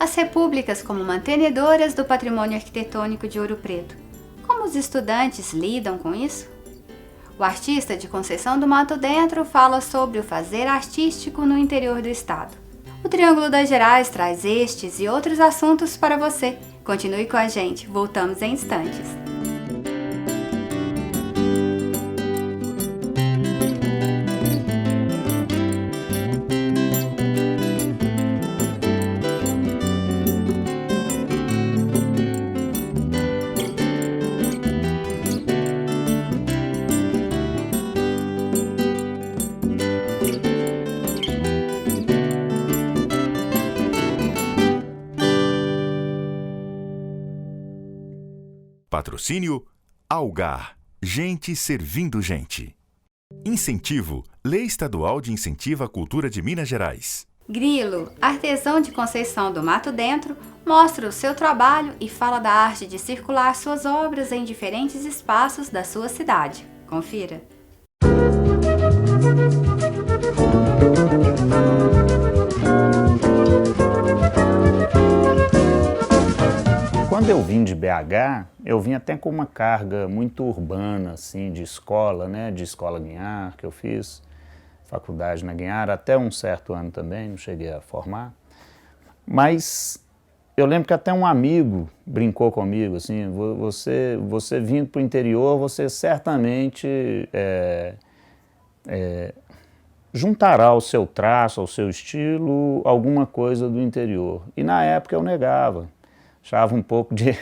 as repúblicas como mantenedoras do patrimônio arquitetônico de Ouro Preto. Como os estudantes lidam com isso? O artista de Conceição do Mato Dentro fala sobre o fazer artístico no interior do estado. O Triângulo das Gerais traz estes e outros assuntos para você. Continue com a gente, voltamos em instantes. Patrocínio Algar, gente servindo gente. Incentivo, Lei Estadual de Incentivo à Cultura de Minas Gerais. Grilo, artesão de Conceição do Mato Dentro, mostra o seu trabalho e fala da arte de circular suas obras em diferentes espaços da sua cidade. Confira. Quando eu vim de BH, eu vim até com uma carga muito urbana, assim, de escola, né? De escola Guinhar, que eu fiz faculdade na Guinhar, até um certo ano também, não cheguei a formar. Mas eu lembro que até um amigo brincou comigo, assim, você vindo para o interior, você certamente juntará ao seu traço, ao seu estilo, alguma coisa do interior. E na época eu negava. Achava um pouco de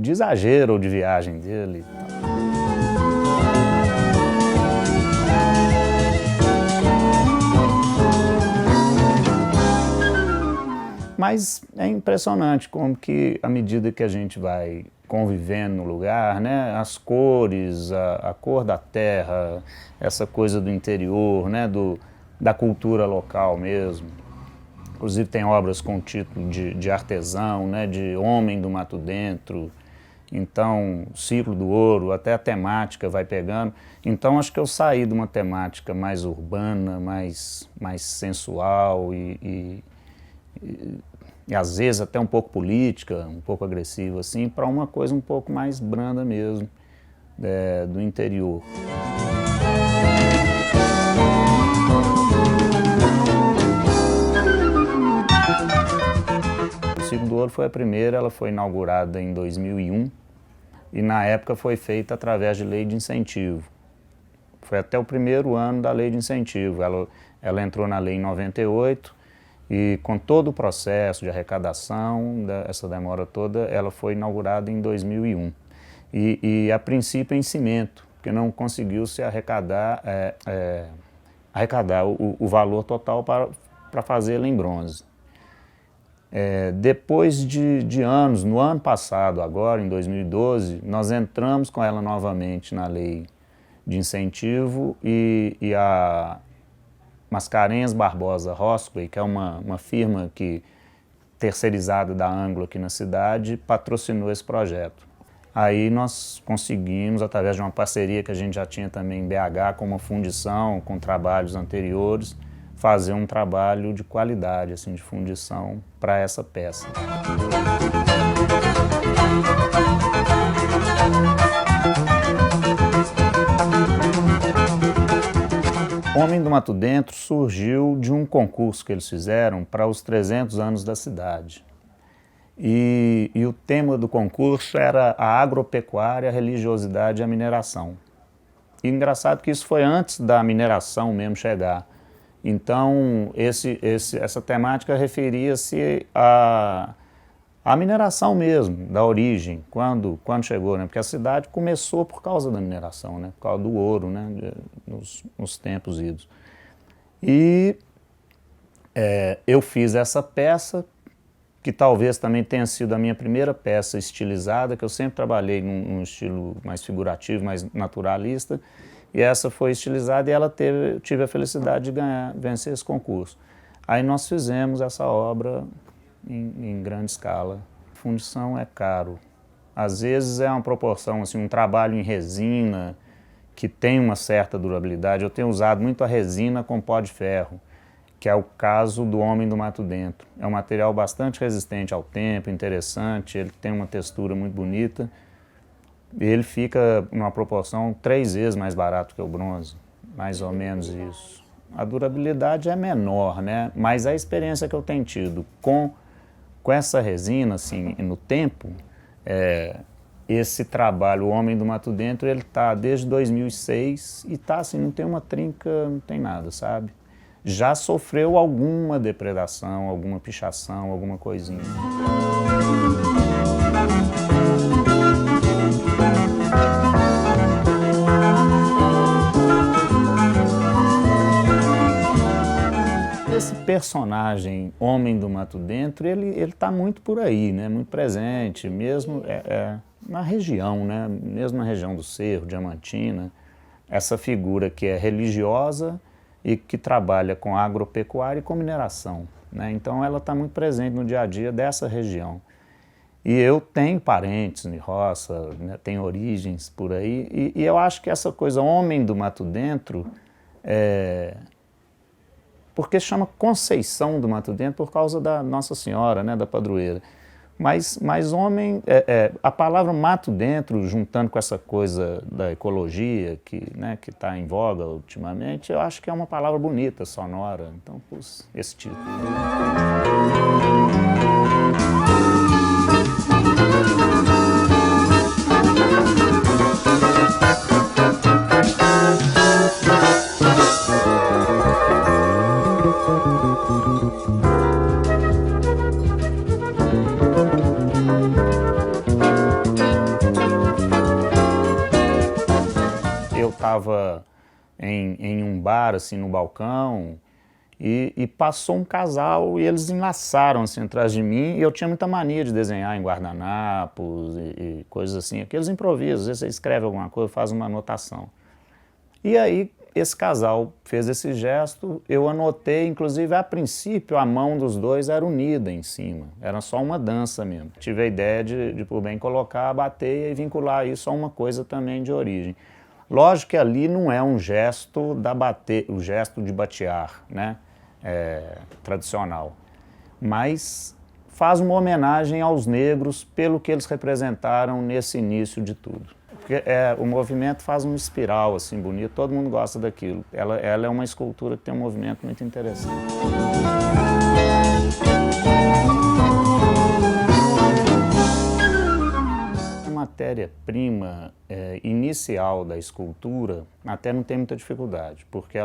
exagero ou de viagem dele. Mas é impressionante como que, à medida que a gente vai convivendo no lugar, né, as cores, a cor da terra, essa coisa do interior, né, da cultura local mesmo. Inclusive tem obras com título de artesão, né, de homem do mato dentro. Então, ciclo do ouro, até a temática vai pegando. Então, acho que eu saí de uma temática mais urbana, mais sensual e às vezes até um pouco política, um pouco agressiva, assim, para uma coisa um pouco mais branda mesmo, do interior. O Ciclo do Ouro foi a primeira, ela foi inaugurada em 2001 e na época foi feita através de lei de incentivo. Foi até o primeiro ano da lei de incentivo, ela entrou na lei em 98 e com todo o processo de arrecadação, essa demora toda, ela foi inaugurada em 2001. E a princípio em cimento, porque não conseguiu se arrecadar o valor total para fazê-la em bronze. Depois de anos, no ano passado, agora em 2012, nós entramos com ela novamente na lei de incentivo e a Mascarenhas Barbosa Rosquay, que é uma firma terceirizada da Anglo aqui na cidade, patrocinou esse projeto. Aí nós conseguimos, através de uma parceria que a gente já tinha também em BH, com uma fundição, com trabalhos anteriores, fazer um trabalho de qualidade, assim, de fundição para essa peça. Homem do Mato Dentro surgiu de um concurso que eles fizeram para os 300 anos da cidade. E o tema do concurso era a agropecuária, a religiosidade e a mineração. E engraçado que isso foi antes da mineração mesmo chegar. Então, essa temática referia-se à mineração mesmo, da origem, quando chegou, né? Porque a cidade começou por causa da mineração, né? Por causa do ouro, né? Nos tempos idos. E eu fiz essa peça, que talvez também tenha sido a minha primeira peça estilizada, que eu sempre trabalhei num estilo mais figurativo, mais naturalista, e essa foi estilizada e tive a felicidade de vencer esse concurso. Aí nós fizemos essa obra em grande escala. Fundição é caro. Às vezes é uma proporção, assim, um trabalho em resina que tem uma certa durabilidade. Eu tenho usado muito a resina com pó de ferro, que é o caso do Homem do Mato Dentro. É um material bastante resistente ao tempo, interessante, ele tem uma textura muito bonita. Ele fica numa proporção 3 vezes mais barato que o bronze, mais ou menos isso. A durabilidade é menor, né? Mas a experiência que eu tenho tido com essa resina, assim, no tempo, esse trabalho, o Homem do Mato Dentro, ele está desde 2006 e está assim, não tem uma trinca, não tem nada, sabe? Já sofreu alguma depredação, alguma pichação, alguma coisinha. Esse personagem, Homem do Mato Dentro, ele está muito por aí, né? Muito presente, mesmo na região, né? Mesmo na região do Cerro, Diamantina, essa figura que é religiosa e que trabalha com agropecuária e com mineração, né? Então ela está muito presente no dia a dia dessa região. E eu tenho parentes em roça, né? Tenho origens por aí, e eu acho que essa coisa Homem do Mato Dentro porque se chama Conceição do Mato Dentro por causa da Nossa Senhora, né, da padroeira. Mas homem, a palavra mato dentro, juntando com essa coisa da ecologia que está em voga ultimamente, eu acho que é uma palavra bonita, sonora. Então, pus esse título. Eu estava em um bar, assim, no balcão, e passou um casal e eles enlaçaram, assim, atrás de mim, e eu tinha muita mania de desenhar em guardanapos e coisas assim, aqueles improvisos, às vezes você escreve alguma coisa, faz uma anotação. E aí esse casal fez esse gesto, eu anotei, inclusive a princípio a mão dos dois era unida em cima, era só uma dança mesmo. Tive a ideia de por bem colocar a bateia e vincular isso a uma coisa também de origem. Lógico que ali não é um gesto o gesto de batear, né, tradicional, mas faz uma homenagem aos negros pelo que eles representaram nesse início de tudo. Porque o movimento faz uma espiral assim bonito, todo mundo gosta daquilo. Ela é uma escultura que tem um movimento muito interessante. A matéria-prima inicial da escultura até não tem muita dificuldade, porque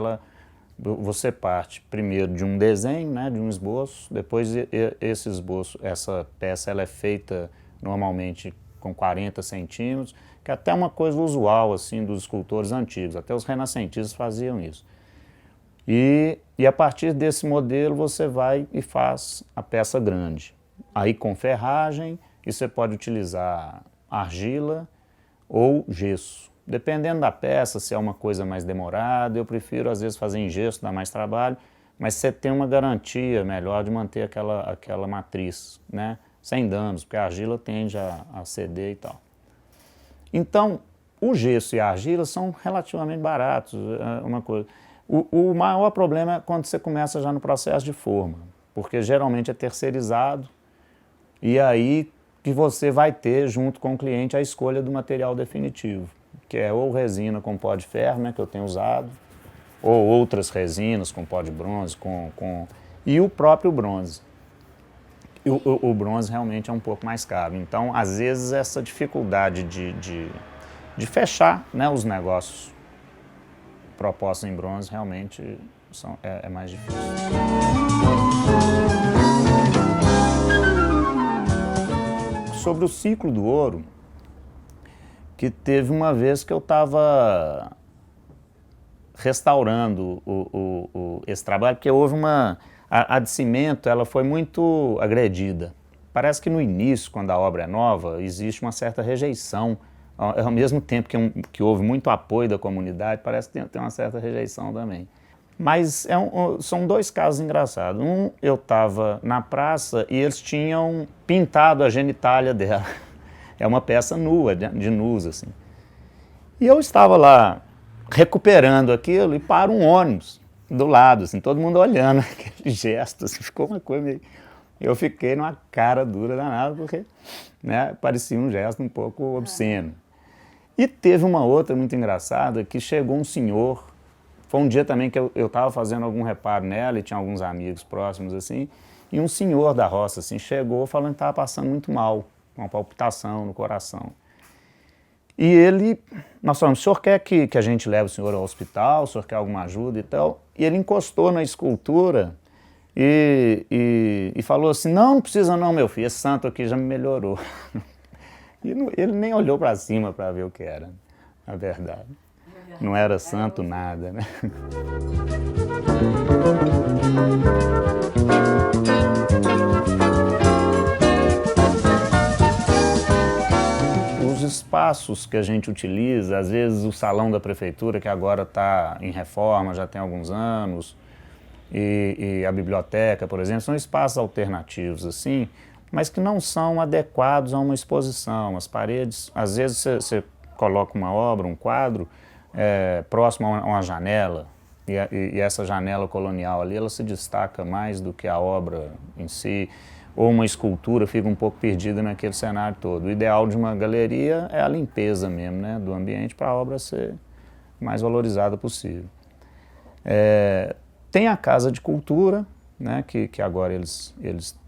você parte primeiro de um desenho, né, de um esboço, depois esse esboço, essa peça ela é feita normalmente com 40 centímetros, que é até uma coisa usual assim, dos escultores antigos, até os renascentistas faziam isso. E a partir desse modelo você vai e faz a peça grande. Aí com ferragem, e você pode utilizar argila ou gesso. Dependendo da peça, se é uma coisa mais demorada, eu prefiro às vezes fazer em gesso, dá mais trabalho, mas você tem uma garantia melhor de manter aquela matriz, né? Sem danos, porque a argila tende a ceder e tal. Então, o gesso e a argila são relativamente baratos, uma coisa. O maior problema é quando você começa já no processo de forma, porque geralmente é terceirizado, e aí que você vai ter, junto com o cliente, a escolha do material definitivo, que é ou resina com pó de ferro, né, que eu tenho usado, ou outras resinas com pó de bronze, e o próprio bronze. O bronze realmente é um pouco mais caro, então, às vezes, essa dificuldade de fechar, né, os negócios propostos em bronze realmente é mais difícil. Sobre o ciclo do ouro, que teve uma vez que eu estava restaurando esse trabalho, porque houve a de cimento ela foi muito agredida. Parece que no início, quando a obra é nova, existe uma certa rejeição, ao mesmo tempo que houve muito apoio da comunidade, parece que tem uma certa rejeição também. Mas são dois casos engraçados. Eu estava na praça e eles tinham pintado a genitália dela. É uma peça nua, de nus, assim. E eu estava lá recuperando aquilo e para um ônibus. do lado, assim, todo mundo olhando aquele gesto, assim, ficou uma coisa meio... Eu fiquei numa cara dura danada, porque, né, parecia um gesto um pouco obsceno. E teve uma outra muito engraçada, que chegou um senhor, foi um dia também que eu estava fazendo algum reparo nela, e tinha alguns amigos próximos, assim, e um senhor da roça, assim, chegou falando que estava passando muito mal, com uma palpitação no coração. E ele, nós falamos, o senhor quer que a gente leve o senhor ao hospital, o senhor quer alguma ajuda e tal? E ele encostou na escultura e falou assim, não precisa não, meu filho, esse santo aqui já me melhorou. E ele nem olhou para cima para ver o que era, na verdade. Não era santo nada, né? Os espaços que a gente utiliza, às vezes o salão da prefeitura, que agora está em reforma, já tem alguns anos, e a biblioteca, por exemplo, são espaços alternativos, assim, mas que não são adequados a uma exposição. As paredes, às vezes você coloca uma obra, um quadro, próximo a uma janela, e essa janela colonial ali, ela se destaca mais do que a obra em si, ou uma escultura fica um pouco perdida naquele cenário todo. O ideal de uma galeria é a limpeza mesmo, né, do ambiente, para a obra ser mais valorizada possível. Tem a Casa de Cultura, né, que agora eles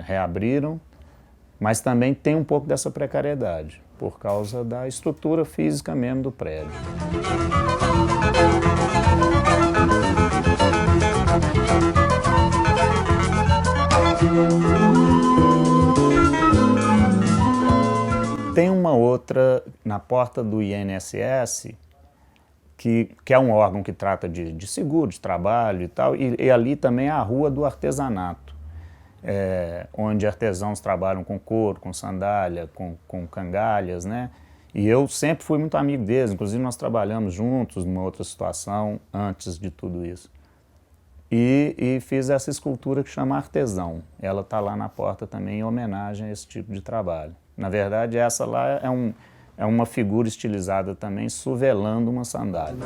reabriram, mas também tem um pouco dessa precariedade, por causa da estrutura física mesmo do prédio. Tem uma outra na porta do INSS, que é um órgão que trata de seguro, de trabalho e tal, e ali também é a Rua do Artesanato, onde artesãos trabalham com couro, com sandália, com cangalhas, né? E eu sempre fui muito amigo deles, inclusive nós trabalhamos juntos numa outra situação antes de tudo isso. E fiz essa escultura que chama Artesão. Ela está lá na porta também em homenagem a esse tipo de trabalho. Na verdade, essa lá é uma figura estilizada também, suvelando uma sandália.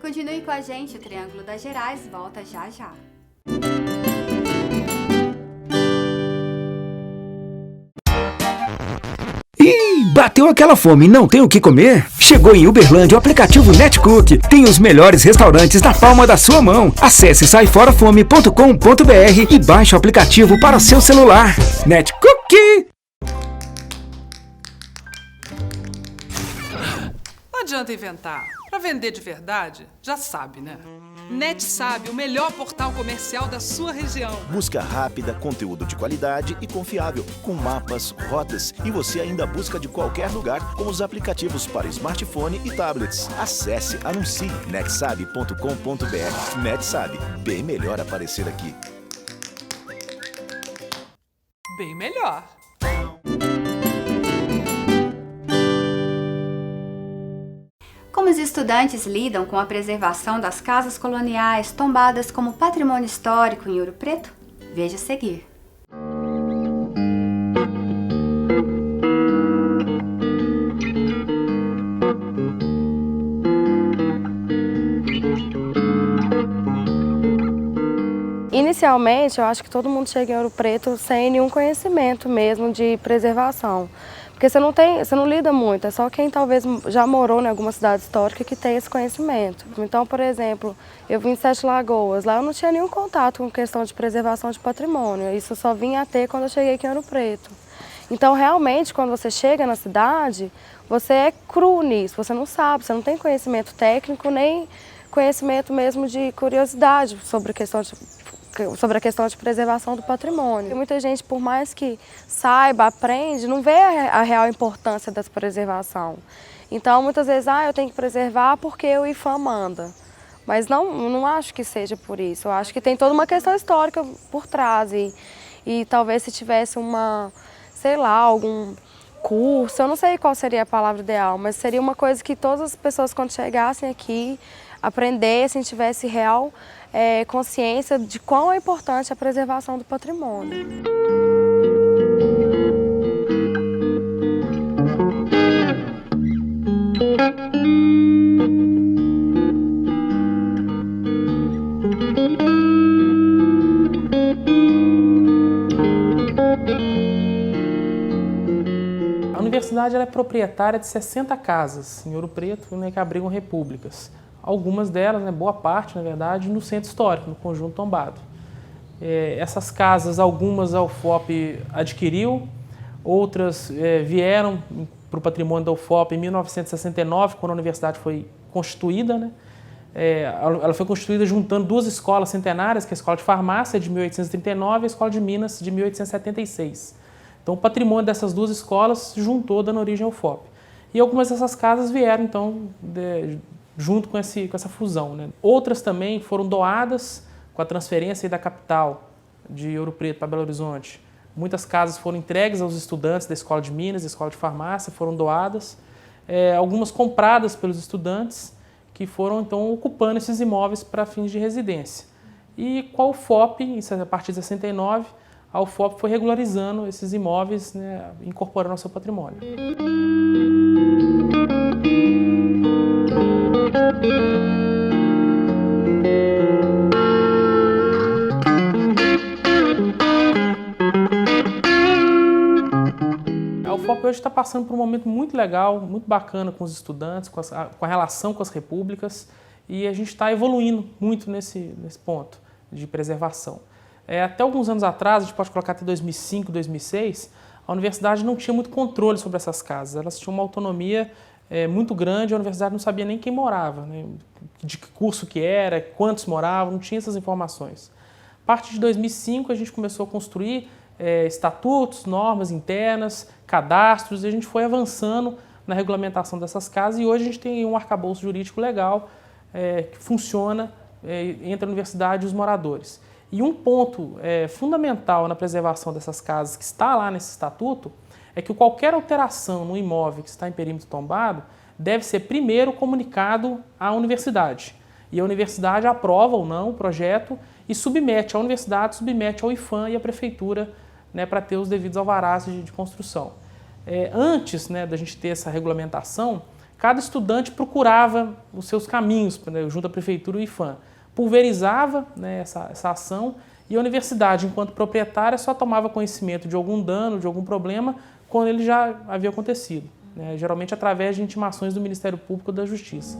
Continue com a gente, o Triângulo das Gerais volta já já. Bateu aquela fome e não tem o que comer? Chegou em Uberlândia o aplicativo NetCook. Tem os melhores restaurantes na palma da sua mão. Acesse saiforafome.com.br e baixe o aplicativo para o seu celular. NetCook! Não adianta inventar. Para vender de verdade, já sabe, né? NetSabe, o melhor portal comercial da sua região. Busca rápida, conteúdo de qualidade e confiável, com mapas, rotas e você ainda busca de qualquer lugar com os aplicativos para smartphone e tablets. Acesse, anuncie netsabe.com.br. NetSabe, bem melhor aparecer aqui. Bem melhor. Como os estudantes lidam com a preservação das casas coloniais tombadas como patrimônio histórico em Ouro Preto? Veja a seguir. Inicialmente, eu acho que todo mundo chega em Ouro Preto sem nenhum conhecimento mesmo de preservação. Porque você não lida muito, é só quem talvez já morou em alguma cidade histórica que tem esse conhecimento. Então, por exemplo, eu vim em Sete Lagoas, lá eu não tinha nenhum contato com questão de preservação de patrimônio, isso eu só vim a ter quando eu cheguei aqui em Ouro Preto. Então, realmente, quando você chega na cidade, você é cru nisso, você não sabe, você não tem conhecimento técnico, nem conhecimento mesmo de curiosidade sobre a questão de preservação do patrimônio. E muita gente, por mais que saiba, aprende, não vê a real importância dessa preservação. Então, muitas vezes, eu tenho que preservar porque o IFAM manda. Mas não acho que seja por isso. Eu acho que tem toda uma questão histórica por trás. E talvez se tivesse algum curso, eu não sei qual seria a palavra ideal, mas seria uma coisa que todas as pessoas, quando chegassem aqui, aprendessem, tivessem real consciência de quão é importante a preservação do patrimônio. A universidade ela é proprietária de 60 casas em Ouro Preto, né, que abrigam repúblicas. Algumas delas, né, boa parte, na verdade, no centro histórico, no Conjunto Tombado. Essas casas, algumas a UFOP adquiriu, outras vieram para o patrimônio da UFOP em 1969, quando a universidade foi constituída, né? Ela foi constituída juntando duas escolas centenárias, que é a Escola de Farmácia de 1839 e a Escola de Minas de 1876. Então o patrimônio dessas duas escolas se juntou, dando origem ao UFOP. E algumas dessas casas vieram, então, junto com essa fusão, né? Outras também foram doadas com a transferência da capital de Ouro Preto para Belo Horizonte. Muitas casas foram entregues aos estudantes da Escola de Minas, da Escola de Farmácia, foram doadas. Algumas compradas pelos estudantes, que foram, então, ocupando esses imóveis para fins de residência. E com a UFOP, a partir de 69, a UFOP foi regularizando esses imóveis, né, incorporando ao seu patrimônio. A UFOP hoje está passando por um momento muito legal, muito bacana com os estudantes, com a relação com as repúblicas, e a gente está evoluindo muito nesse ponto de preservação. Até alguns anos atrás, a gente pode colocar até 2005, 2006, a universidade não tinha muito controle sobre essas casas. Elas tinham uma autonomia muito grande, a universidade não sabia nem quem morava, né? De que curso que era, quantos moravam, não tinha essas informações. A partir de 2005, a gente começou a construir estatutos, normas internas, cadastros, e a gente foi avançando na regulamentação dessas casas, e hoje a gente tem um arcabouço jurídico legal que funciona entre a universidade e os moradores. E um ponto fundamental na preservação dessas casas que está lá nesse estatuto é que qualquer alteração no imóvel que está em perímetro tombado deve ser primeiro comunicado à universidade. E a universidade aprova ou não o projeto e submete, a universidade submete ao IPHAN e à prefeitura, né, para ter os devidos alvarás de construção. Antes, né, da gente ter essa regulamentação, cada estudante procurava os seus caminhos, né, junto à prefeitura e o IPHAN. Pulverizava, né, essa ação, e a universidade, enquanto proprietária, só tomava conhecimento de algum dano, de algum problema, quando ele já havia acontecido, né, geralmente através de intimações do Ministério Público ou da Justiça.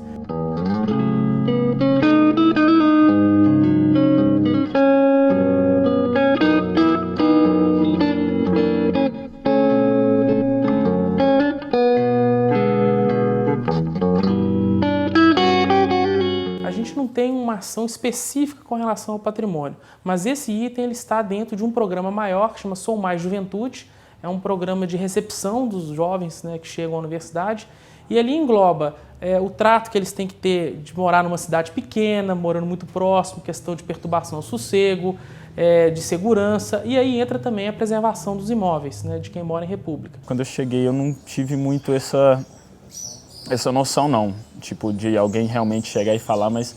A gente não tem uma ação específica com relação ao patrimônio, mas esse item ele está dentro de um programa maior que chama Sou Mais Juventude. É um programa de recepção dos jovens, né, que chegam à universidade, e ali engloba o trato que eles têm que ter de morar numa cidade pequena, morando muito próximo, questão de perturbação ao sossego, de segurança, e aí entra também a preservação dos imóveis, né, de quem mora em república. Quando eu cheguei eu não tive muito essa noção não, tipo de alguém realmente chegar e falar, mas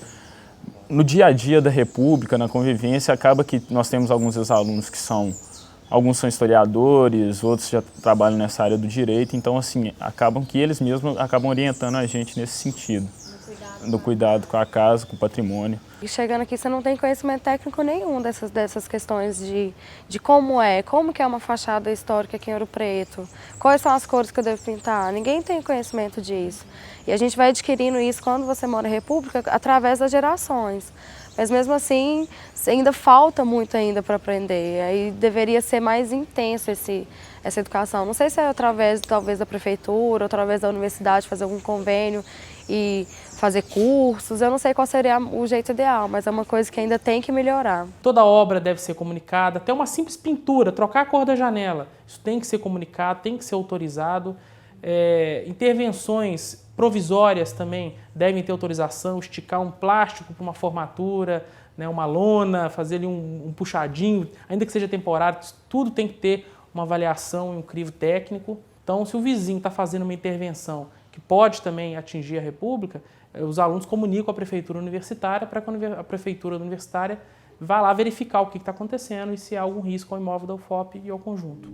no dia a dia da república, na convivência, acaba que nós temos alguns ex-alunos que alguns são historiadores, outros já trabalham nessa área do direito, então assim, acabam que eles mesmos acabam orientando a gente nesse sentido, do cuidado com a casa, com o patrimônio. E chegando aqui você não tem conhecimento técnico nenhum dessas questões de como que é uma fachada histórica aqui em Ouro Preto, quais são as cores que eu devo pintar, ninguém tem conhecimento disso. E a gente vai adquirindo isso quando você mora em república através das gerações. Mas mesmo assim, ainda falta muito ainda para aprender, aí deveria ser mais intenso essa educação. Não sei se é através, talvez, da prefeitura, ou através da universidade, fazer algum convênio e fazer cursos, eu não sei qual seria o jeito ideal, mas é uma coisa que ainda tem que melhorar. Toda obra deve ser comunicada, até uma simples pintura, trocar a cor da janela, isso tem que ser comunicado, tem que ser autorizado. Intervenções provisórias também devem ter autorização, esticar um plástico para uma formatura, né, uma lona, fazer ali um puxadinho, ainda que seja temporário, tudo tem que ter uma avaliação e um crivo técnico. Então, se o vizinho está fazendo uma intervenção que pode também atingir a República, os alunos comunicam à prefeitura universitária para que a prefeitura universitária vá lá verificar o que está acontecendo e se há algum risco ao imóvel da UFOP e ao conjunto.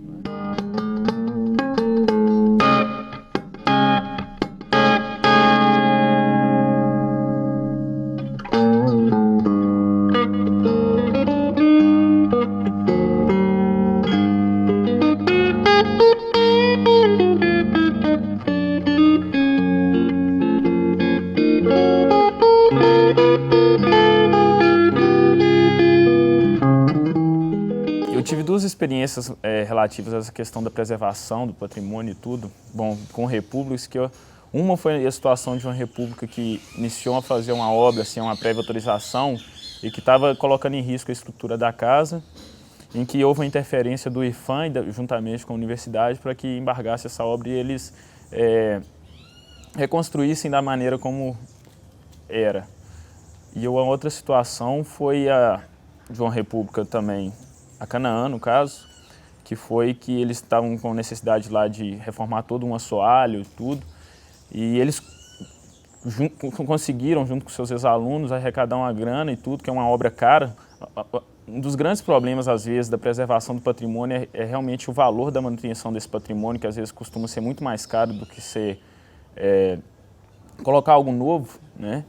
Eu tive duas experiências relativas a essa questão da preservação do patrimônio e tudo, bom, com repúblicas, uma foi a situação de uma república que iniciou a fazer uma obra, assim, uma prévia autorização, e que estava colocando em risco a estrutura da casa, em que houve uma interferência do IFAM, juntamente com a universidade, para que embargasse essa obra e eles reconstruíssem da maneira como era. E uma outra situação foi a de uma república também, a Canaã, no caso, que foi que eles estavam com necessidade lá de reformar todo um assoalho e tudo, e eles conseguiram, junto com seus ex-alunos, arrecadar uma grana e tudo, que é uma obra cara. Um dos grandes problemas, às vezes, da preservação do patrimônio é realmente o valor da manutenção desse patrimônio, que às vezes costuma ser muito mais caro do que colocar algo novo, né?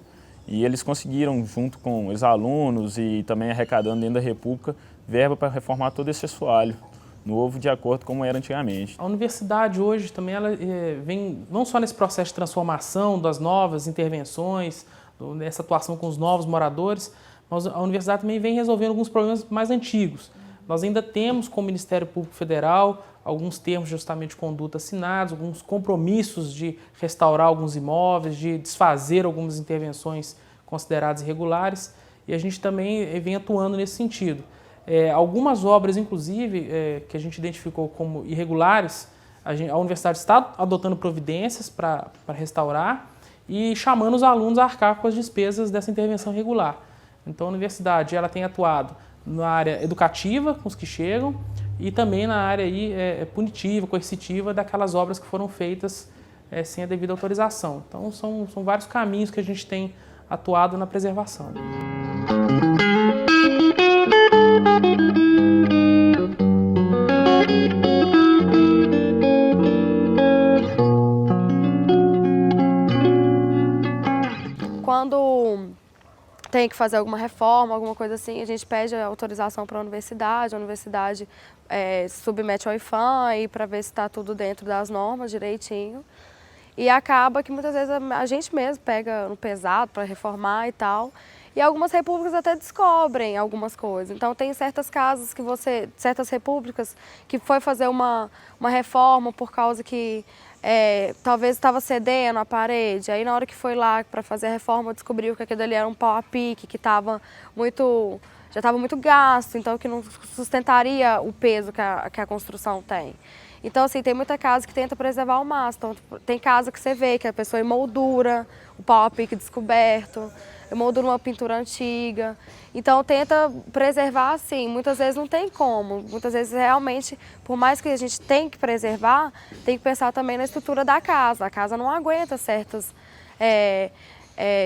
E eles conseguiram, junto com ex-alunos e também arrecadando dentro da República, verba para reformar todo esse assoalho novo, de acordo com como era antigamente. A universidade hoje também ela vem não só nesse processo de transformação das novas intervenções, nessa atuação com os novos moradores, mas a universidade também vem resolvendo alguns problemas mais antigos. Nós ainda temos com o Ministério Público Federal alguns termos de ajustamento de conduta assinados, alguns compromissos de restaurar alguns imóveis, de desfazer algumas intervenções consideradas irregulares, e a gente também vem atuando nesse sentido. Algumas obras, inclusive, que a gente identificou como irregulares, a universidade está adotando providências para restaurar e chamando os alunos a arcar com as despesas dessa intervenção irregular. Então, a universidade ela tem atuado na área educativa, com os que chegam, e também na área aí, punitiva, coercitiva, daquelas obras que foram feitas sem a devida autorização. Então, são vários caminhos que a gente tem atuado na preservação. Quando tem que fazer alguma reforma, alguma coisa assim, a gente pede a autorização para a universidade submete ao IFAM para ver se está tudo dentro das normas direitinho. E acaba que muitas vezes a gente mesmo pega no pesado para reformar e tal. E algumas repúblicas até descobrem algumas coisas. Então tem certas casas certas repúblicas que foi fazer uma reforma por causa que talvez estava cedendo a parede. Aí na hora que foi lá para fazer a reforma descobriu que aquilo ali era um pau a pique, que já estava muito gasto, então que não sustentaria o peso que a construção tem. Então, assim, tem muita casa que tenta preservar ao máximo. Então, tem casa que você vê que a pessoa emoldura, o pau a pique descoberto, emoldura uma pintura antiga. Então, tenta preservar assim. Muitas vezes não tem como. Muitas vezes, realmente, por mais que a gente tenha que preservar, tem que pensar também na estrutura da casa. A casa não aguenta certas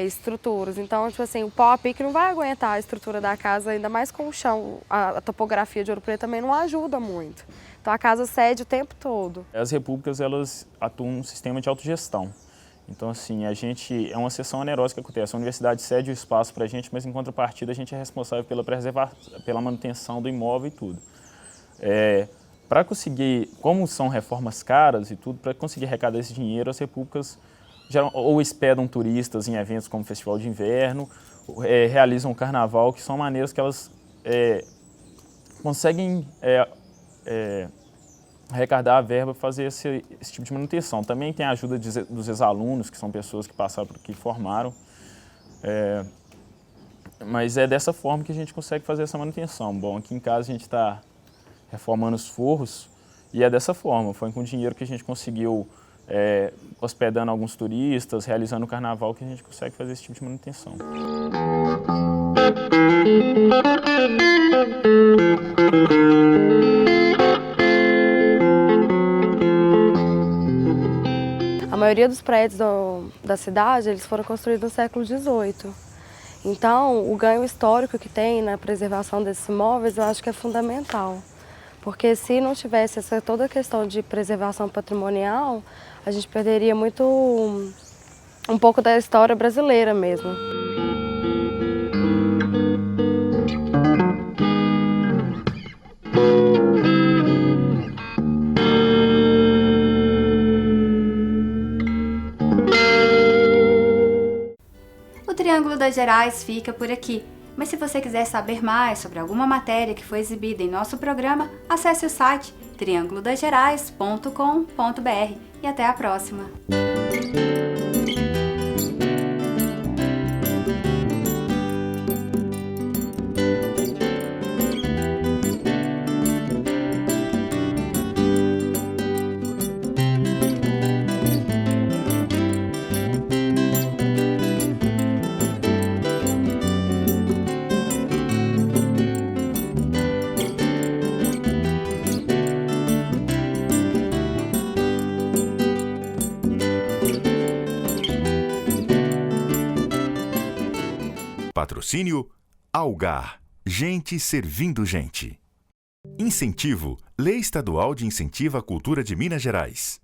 estruturas. Então, tipo assim, o pau a pique não vai aguentar a estrutura da casa, ainda mais com o chão. A topografia de Ouro Preto também não ajuda muito. Então a casa cede o tempo todo. As repúblicas, elas atuam num sistema de autogestão. Então, assim, é uma sessão onerosa que acontece. A universidade cede o espaço para a gente, mas em contrapartida a gente é responsável pela manutenção do imóvel e tudo. Para conseguir, como são reformas caras e tudo, para conseguir arrecadar esse dinheiro, as repúblicas ou hospedam turistas em eventos como o Festival de Inverno, realizam o Carnaval, que são maneiras que elas conseguem arrecadar a verba para fazer esse tipo de manutenção. Também tem a ajuda dos ex-alunos, que são pessoas que passaram por aqui e formaram. Mas é dessa forma que a gente consegue fazer essa manutenção. Bom, aqui em casa a gente está reformando os forros e é dessa forma. Foi com o dinheiro que a gente conseguiu, hospedando alguns turistas, realizando o carnaval, que a gente consegue fazer esse tipo de manutenção. A maioria dos prédios da cidade, eles foram construídos no século XVIII. Então, o ganho histórico que tem na preservação desses imóveis, eu acho que é fundamental. Porque se não tivesse toda a questão de preservação patrimonial, a gente perderia um pouco da história brasileira mesmo. O Triângulo das Gerais fica por aqui, mas se você quiser saber mais sobre alguma matéria que foi exibida em nosso programa, acesse o site triangulodasgerais.com.br e até a próxima! Patrocínio Algar, gente servindo gente. Incentivo, Lei Estadual de Incentivo à Cultura de Minas Gerais.